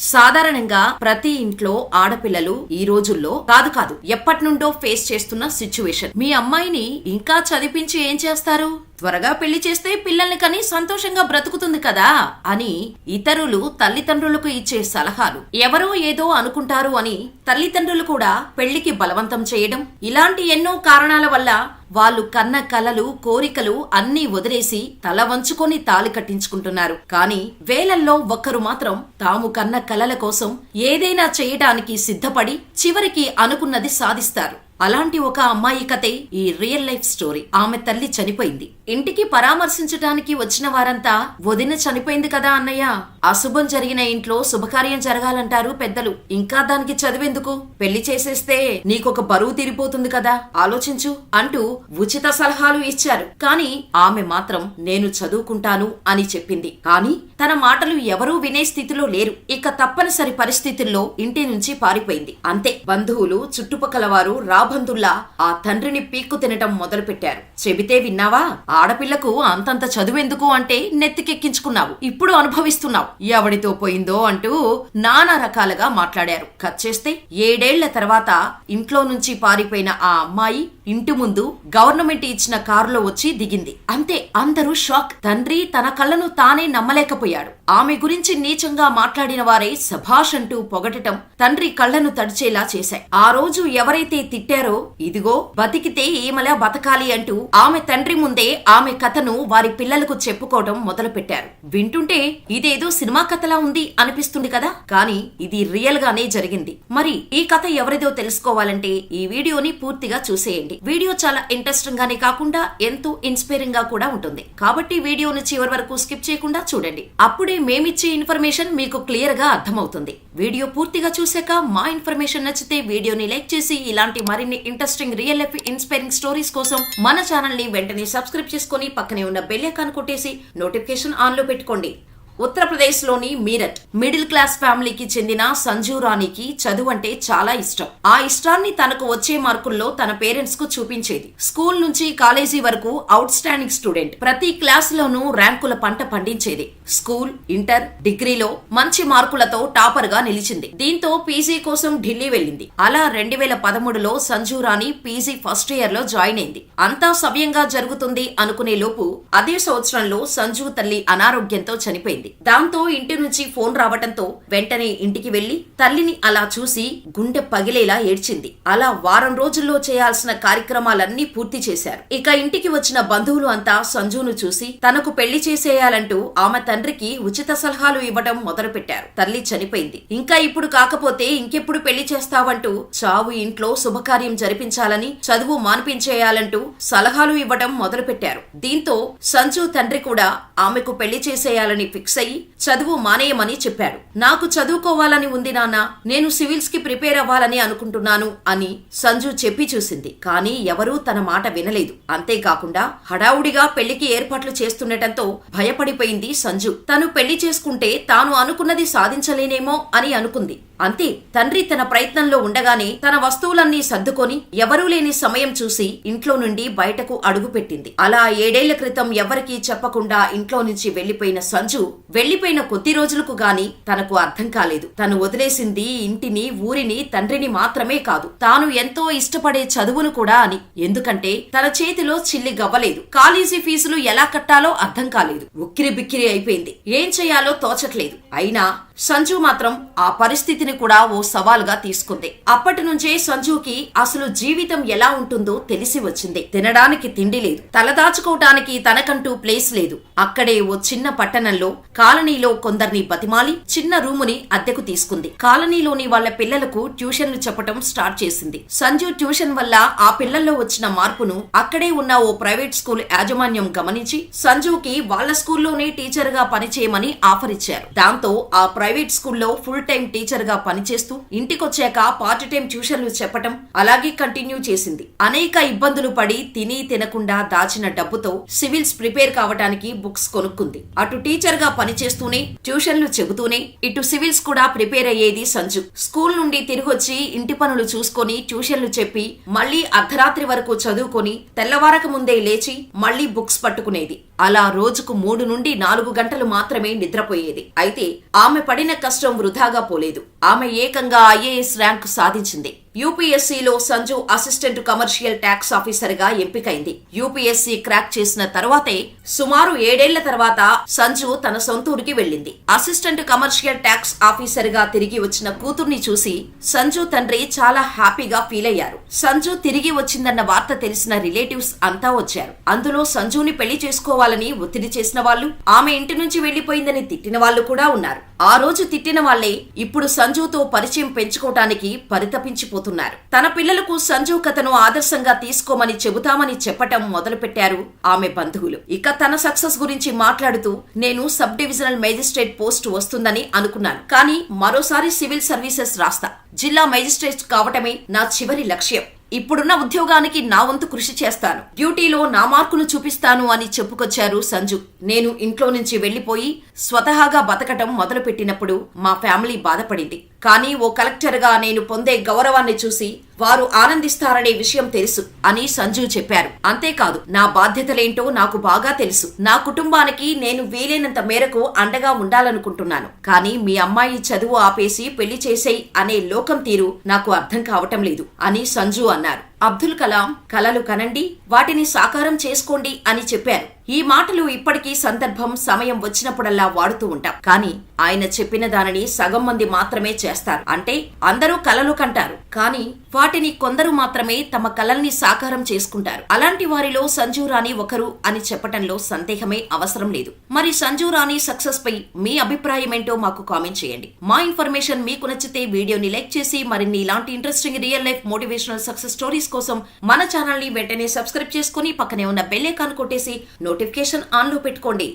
సాధారణంగా ప్రతి ఇంట్లో ఆడపిల్లలు ఈ రోజుల్లో కాదు ఎప్పటి నుండో ఫేస్ చేస్తున్న సిచ్యువేషన్. మీ అమ్మాయిని ఇంకా చదివించి ఏం చేస్తారు? త్వరగా పెళ్లి చేస్తే పిల్లల్ని కని సంతోషంగా బ్రతుకుతుంది కదా అని ఇతరులు తల్లిదండ్రులకు ఇచ్చే సలహాలు. ఎవరో ఏదో అనుకుంటారు అని తల్లిదండ్రులు కూడా పెళ్లికి బలవంతం చేయడం, ఇలాంటి ఎన్నో కారణాల వల్ల వాళ్ళు కన్న కలలు, కోరికలు అన్నీ వదిలేసి తల వంచుకొని తాళి కట్టించుకుంటున్నారు. కానీ వేలల్లో ఒక్కరు మాత్రం తాము కన్న కలల కోసం ఏదైనా చేయడానికి సిద్ధపడి చివరికి అనుకున్నది సాధిస్తారు. అలాంటి ఒక అమ్మాయి కథే ఈ రియల్ లైఫ్ స్టోరీ. ఆమె తల్లి చనిపోయింది. ఇంటికి పరామర్శించడానికి వచ్చిన వారంతా వదిన చనిపోయింది కదా అన్నయ్య, అశుభం జరిగిన ఇంట్లో శుభకార్యం జరగాలంటారు పెద్దలు, ఇంకా దానికి చదివేందుకు, పెళ్లి చేసేస్తే నీకొక బరువు తీరిపోతుంది కదా, ఆలోచించు అంటూ ఉచిత సలహాలు ఇచ్చారు. కానీ ఆమె మాత్రం నేను చదువుకుంటాను అని చెప్పింది. కానీ తన మాటలు ఎవరూ వినే స్థితిలో లేరు. ఇక తప్పనిసరి పరిస్థితుల్లో ఇంటి నుంచి పారిపోయింది. అంతే, బంధువులు, చుట్టుపక్కల వారు రాబందుల్లా ఆ తండ్రిని పీక్కు తినటం మొదలుపెట్టారు. చెబితే విన్నావా, ఆడపిల్లకు అంతంత చదువెందుకు అంటే నెత్తికెక్కించుకున్నావు, ఇప్పుడు అనుభవిస్తున్నావు, ఎవడితో పోయిందో అంటూ నానా రకాలుగా మాట్లాడారు. కట్ చేస్తే 7 ఏళ్ల తర్వాత ఇంట్లో నుంచి పారిపోయిన ఆ అమ్మాయి ఇంటి ముందు గవర్నమెంట్ ఇచ్చిన కారులో వచ్చి దిగింది. అంతే, అందరూ షాక్. తండ్రి తన కళ్ళను తానే నమ్మలేకపోయాడు. ఆమె గురించి నీచంగా మాట్లాడిన వారే సభాష్ అంటూ పొగటం తండ్రి కళ్ళను తడిచేలా చేశాయి. ఆ రోజు ఎవరైతే తిట్టారో, ఇదిగో బతికితే ఈమెలా బతకాలి అంటూ ఆమె తండ్రి ముందే ఆమె కథను వారి పిల్లలకు చెప్పుకోవడం మొదలు పెట్టారు. వింటుంటే ఇదేదో సినిమా కథలా ఉంది అనిపిస్తుంది కదా, కానీ ఇది రియల్ గానే జరిగింది. మరి ఈ కథ ఎవరిదో తెలుసుకోవాలంటే ఈ వీడియోని పూర్తిగా చూసేయండి. వీడియో చాలా ఇంట్రెస్టింగ్ గానే కాకుండా ఎంతో ఇన్స్పైరింగ్ గా కూడా ఉంటుంది. కాబట్టి వీడియోని చివరి వరకు స్కిప్ చేయకుండా చూడండి. అప్పుడే మేమిచ్చే ఇన్ఫర్మేషన్ మీకు క్లియర్ గా అర్థమవుతుంది. వీడియో పూర్తిగా చూసాక మా ఇన్ఫర్మేషన్ నచ్చితే వీడియోని లైక్ చేసి ఇలాంటి మరిన్ని interesting real life inspiring stories కోసం మన ఛానల్ ని వెంటనే సబ్స్క్రైబ్ చేసుకుని పక్కనే ఉన్న బెల్ ఐకాన్ కొట్టేసి నోటిఫికేషన్ ఆన్ లో పెట్టుకోండి. ఉత్తరప్రదేశ్ లోని మీరట్ మిడిల్ క్లాస్ ఫ్యామిలీకి చెందిన సంజు రాణికి చదువు అంటే చాలా ఇష్టం. ఆ ఇష్టాన్ని తనకు వచ్చే మార్కుల్లో తన పేరెంట్స్ కు చూపించేది. స్కూల్ నుంచి కాలేజీ వరకు అవుట్ స్టాండింగ్ స్టూడెంట్. ప్రతి క్లాస్ లోనూ ర్యాంకుల పంట పండించేది. స్కూల్, ఇంటర్, డిగ్రీలో మంచి మార్కులతో టాపర్ గా నిలిచింది. దీంతో పీజీ కోసం ఢిల్లీ వెళ్ళింది. అలా 2013లో సంజు రాణి పీజీ ఫస్ట్ ఇయర్ లో జాయిన్ అయింది. అంతా సవ్యంగా జరుగుతుంది అనుకునే లోపు అదే సంవత్సరంలో సంజు తల్లి అనారోగ్యంతో చనిపోయింది. దాంతో ఇంటి నుంచి ఫోన్ రావటంతో వెంటనే ఇంటికి వెళ్లి తల్లిని అలా చూసి గుండె పగిలేలా ఏడ్చింది. అలా వారం రోజుల్లో చేయాల్సిన కార్యక్రమాలన్నీ పూర్తి చేశారు. ఇక ఇంటికి వచ్చిన బంధువులు అంతా సంజును చూసి తనకు పెళ్లి చేసేయాలంటూ ఆమె తండ్రికి ఉచిత సలహాలు ఇవ్వడం మొదలుపెట్టారు. తల్లి చనిపోయింది, ఇంకా ఇప్పుడు కాకపోతే ఇంకెప్పుడు పెళ్లి చేస్తావంటూ, చావు ఇంట్లో శుభకార్యం జరిపించాలని, చదువు మాన్పించేయాలంటూ సలహాలు ఇవ్వడం మొదలుపెట్టారు. దీంతో సంజు తండ్రి కూడా ఆమెకు పెళ్లి చేసేయాలని ఫిక్స్ అయ్యి చదువు మానేయమని చెప్పాడు. నాకు చదువుకోవాలని ఉంది నాన్న, నేను సివిల్స్ కి ప్రిపేర్ అవ్వాలని అనుకుంటున్నాను అని సంజు చెప్పి చూసింది. కానీ ఎవరూ తన మాట వినలేదు. అంతేకాకుండా హడావుడిగా పెళ్లికి ఏర్పాట్లు చేస్తుండటంతో భయపడిపోయింది సంజు. తను పెళ్లి చేసుకుంటే తాను అనుకున్నది సాధించలేనేమో అని అనుకుంది. అంతే, తండ్రి తన ప్రయత్నంలో ఉండగానే తన వస్తువులన్నీ సర్దుకొని ఎవరూ లేని సమయం చూసి ఇంట్లో నుండి బయటకు అడుగుపెట్టింది. అలా 7 ఏళ్ల క్రితం ఎవరికీ చెప్పకుండా ఇంట్లో నుంచి వెళ్లిపోయిన సంజు వెళ్లిపోయిన కొద్ది రోజులకు గాని తనకు అర్థం కాలేదు. తను వదిలేసింది ఇంటిని, ఊరిని, తండ్రిని మాత్రమే కాదు, తాను ఎంతో ఇష్టపడే చదువును కూడా అని. ఎందుకంటే తన చేతిలో చిల్లి గవ్వలేదు. కాలేజీ ఫీజులు ఎలా కట్టాలో అర్థం కాలేదు. ఉక్కిరి బిక్కిరి అయిపోయింది. ఏం చేయాలో తోచట్లేదు. అయినా సంజు మాత్రం ఆ పరిస్థితిని కూడా ఓ సవాల్గా తీసుకుంది. అప్పటి నుంచే సంజుకి అసలు జీవితం ఎలా ఉంటుందో తెలిసి వచ్చింది. తినడానికి తిండి లేదు, తలదాచుకోవటానికి తనకంటూ ప్లేస్ లేదు. అక్కడే ఓ చిన్న పట్టణంలో కాలనీలో కొందరిని బతిమాలి చిన్న రూముని అద్దెకు తీసుకుంది. కాలనీలోని వాళ్ల పిల్లలకు ట్యూషన్లు చెప్పటం స్టార్ట్ చేసింది. సంజు ట్యూషన్ వల్ల ఆ పిల్లల్లో వచ్చిన మార్పును అక్కడే ఉన్న ఓ ప్రైవేట్ స్కూల్ యాజమాన్యం గమనించి సంజుకి వాళ్ల స్కూల్లోనే టీచర్ గా పనిచేయమని ఆఫర్ ఇచ్చారు. దాంతో ఆ ప్రైవేట్ స్కూల్లో ఫుల్ టైం టీచర్ గా పనిచేస్తూ ఇంటికొచ్చాక పార్ట్ టైం ట్యూషన్లు చెప్పటం అలాగే కంటిన్యూ చేసింది. అనేక ఇబ్బందులు పడి తిని తినకుండా దాచిన డబ్బుతో సివిల్స్ ప్రిపేర్ కావటానికి బుక్స్ కొనుక్కుంది. అటు టీచర్ గా పనిచేస్తూనే ట్యూషన్లు చెబుతూనే ఇటు సివిల్స్ కూడా ప్రిపేర్ అయ్యేది సంజు. స్కూల్ నుండి తిరిగొచ్చి ఇంటి పనులు చూసుకొని ట్యూషన్లు చెప్పి మళ్లీ అర్ధరాత్రి వరకు చదువుకొని తెల్లవారక ముందే లేచి మళ్లీ బుక్స్ పట్టుకునేది. అలా రోజుకు 3 నుండి 4 గంటలు మాత్రమే నిద్రపోయేది. అయితే ఆమె పడిన కష్టం వృధాగా పోలేదు. ఆమె ఏకంగా ఐఏఎస్ ర్యాంకు సాధించింది. యూపీఎస్సీలో సంజు అసిస్టెంట్ కమర్షియల్ ట్యాక్స్ ఆఫీసర్ గా ఎంపికైంది. యూపీఎస్సీ క్రాక్ చేసిన తర్వాతే సుమారు 7 ఏళ్ల తర్వాత సంజు తన సొంతూరికి వెళ్ళింది. అసిస్టెంట్ కమర్షియల్ ట్యాక్స్ ఆఫీసర్ గా తిరిగి వచ్చిన కూతుర్ని చూసి సంజు తండ్రి చాలా హ్యాపీగా ఫీల్ అయ్యారు. సంజు తిరిగి వచ్చిందన్న వార్త తెలిసిన రిలేటివ్స్ అంతా వచ్చారు. అందులో సంజుని పెళ్లి చేసుకోవాలని ఒత్తిడి చేసిన వాళ్ళు, ఆమె ఇంటి నుంచి వెళ్లిపోయిందని తిట్టిన వాళ్ళు కూడా ఉన్నారు. ఆ రోజు తిట్టిన వాళ్లే ఇప్పుడు సంజుతో పరిచయం పెంచుకోవటానికి పరితపించిపోతున్నారు. తన పిల్లలకు సంజు కథను ఆదర్శంగా తీసుకోమని చెబుతామని చెప్పటం మొదలుపెట్టారు ఆమె బంధువులు. ఇక తన సక్సెస్ గురించి మాట్లాడుతూ, నేను సబ్ డివిజనల్ మేజిస్ట్రేట్ పోస్ట్ వస్తుందని అనుకున్నాను, కానీ మరోసారి సివిల్ సర్వీసెస్ రాస్తా. జిల్లా మేజిస్ట్రేట్ కావటమే నా చివరి లక్ష్యం. ఇప్పుడున్న ఉద్యోగానికి నా వంతు కృషి చేస్తాను. డ్యూటీలో నా మార్కును చూపిస్తాను అని చెప్పుకొచ్చారు సంజు. నేను ఇంట్లో నుంచి వెళ్లిపోయి స్వతహాగా బతకటం మొదలుపెట్టినప్పుడు మా ఫ్యామిలీ బాధపడింది. కానీ ఓ కలెక్టర్ గా నేను పొందే గౌరవాన్ని చూసి వారు ఆనందిస్తారనే విషయం తెలుసు అని సంజు చెప్పారు. అంతేకాదు, నా బాధ్యతలేంటో నాకు బాగా తెలుసు. నా కుటుంబానికి నేను వీలైనంత మేరకు అండగా ఉండాలనుకుంటున్నాను. కానీ మీ అమ్మాయి చదువు ఆపేసి పెళ్లి చేసేయ్ అనే లోకం తీరు నాకు అర్థం కావటం లేదు అని సంజు అన్నారు. అబ్దుల్ కలాం కలలు కనండి, వాటిని సాకారం చేసుకోండి అని చెప్పారు. ఈ మాటలు ఇప్పటికీ సందర్భం సమయం వచ్చినప్పుడల్లా వాడుతూ ఉంటాం. కానీ ఆయన చెప్పిన దానిని సగం మంది మాత్రమే చేస్తారు. అంటే అందరూ కలలు కంటారు, కానీ వాటిని కొందరు మాత్రమే తమ కలల్ని సాకారం చేసుకుంటారు. అలాంటి వారిలో సంజు రాణి ఒకరు అని చెప్పటంలో సందేహమే అవసరం లేదు. మరి సంజు రాణి సక్సెస్ పై మీ అభిప్రాయం ఏంటో మాకు కామెంట్ చేయండి. మా ఇన్ఫర్మేషన్ మీకు నచ్చితే వీడియోని లైక్ చేసి మరిన్ని ఇలాంటి interesting real life motivational success stories కోసం మన ఛానల్ ని వెంటనే సబ్స్క్రైబ్ చేసుకుని పక్కనే ఉన్న బెల్ ఐకాన్ కొట్టేసి నోటిఫికేషన్ ఆన్ లో పెట్టుకోండి.